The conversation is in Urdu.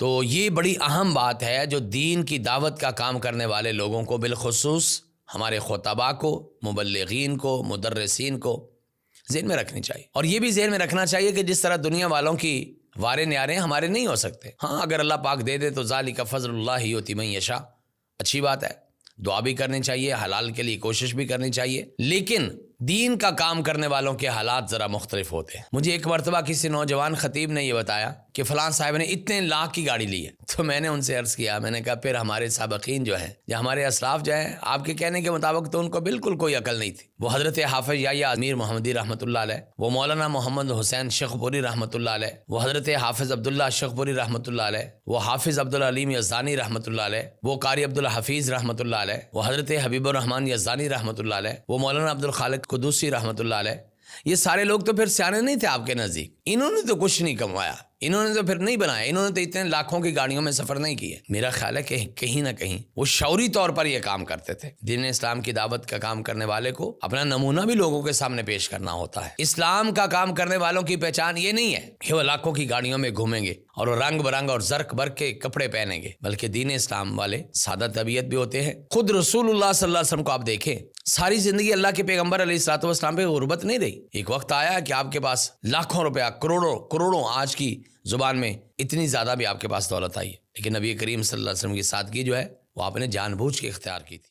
تو یہ بڑی اہم بات ہے جو دین کی دعوت کا کام کرنے والے لوگوں کو، بالخصوص ہمارے خطباء کو، مبلغین کو، مدرسین کو ذہن میں رکھنی چاہیے۔ اور یہ بھی ذہن میں رکھنا چاہیے کہ جس طرح دنیا والوں کی وارے نیارے ہمارے نہیں ہو سکتے، ہاں اگر اللہ پاک دے دے تو ذالک فضل اللہ یؤتی من یشاء، اچھی بات ہے، دعا بھی کرنی چاہیے، حلال کے لیے کوشش بھی کرنی چاہیے، لیکن دین کا کام کرنے والوں کے حالات ذرا مختلف ہوتے ہیں۔ مجھے ایک مرتبہ کسی نوجوان خطیب نے یہ بتایا کہ فلاں صاحب نے اتنے لاکھ کی گاڑی لی ہے، تو میں نے ان سے عرض کیا، میں نے کہا پھر ہمارے سابقین جو ہیں یا ہمارے اسلاف جو ہیں، آپ کے کہنے کے مطابق تو ان کو بالکل کوئی عقل نہیں تھی۔ وہ حضرت حافظ یحییٰ امیر محمدی رحمۃ اللہ علیہ، وہ مولانا محمد حسین شیخپوری رحمۃ اللہ علیہ، وہ حضرت حافظ عبداللہ شیخپوری رحمۃ اللہ علیہ، وہ حافظ عبدالعلیم یزدانی رحمۃ اللہ علیہ، وہ قاری عبدالحفیظ رحمۃ اللہ علیہ، وہ حضرت حبیب الرحمن یزدانی رحمۃ اللہ علیہ، وہ مولانا عبدالخالق قدوسی رحمۃ اللہ علیہ، یہ سارے لوگ تو پھر سیانے نہیں تھے آپ کے نزدیک، انہوں نے تو کچھ نہیں کموایا، انہوں نے تو پھر نہیں بنایا، انہوں نے تو اتنے لاکھوں کی گاڑیوں میں سفر نہیں کیے۔ میرا خیال ہے کہ کہیں نہ کہیں وہ شعوری طور پر یہ کام کرتے تھے۔ دین اسلام کی دعوت کا کام کرنے والے کو اپنا نمونہ بھی لوگوں کے سامنے پیش کرنا ہوتا ہے۔ اسلام کا کام کرنے والوں کی پہچان یہ نہیں ہے کہ وہ لاکھوں کی گاڑیوں میں گھومیں گے اور وہ رنگ برنگ اور زرق برق کے کپڑے پہنیں گے، بلکہ دین اسلام والے سادہ طبیعت بھی ہوتے ہیں۔ خود رسول اللہ صلی اللہ علیہ وسلم کو آپ دیکھیں، ساری زندگی اللہ کے پیغمبر علیہ الصلوۃ والسلام پہ غربت نہیں رہی۔ ایک وقت آیا کہ آپ کے پاس لاکھوں روپیہ، کروڑوں آج کی زبان میں اتنی زیادہ بھی آپ کے پاس دولت آئی ہے، لیکن نبی کریم صلی اللہ علیہ وسلم کی سادگی جو ہے وہ آپ نے جان بوجھ کے اختیار کی تھی۔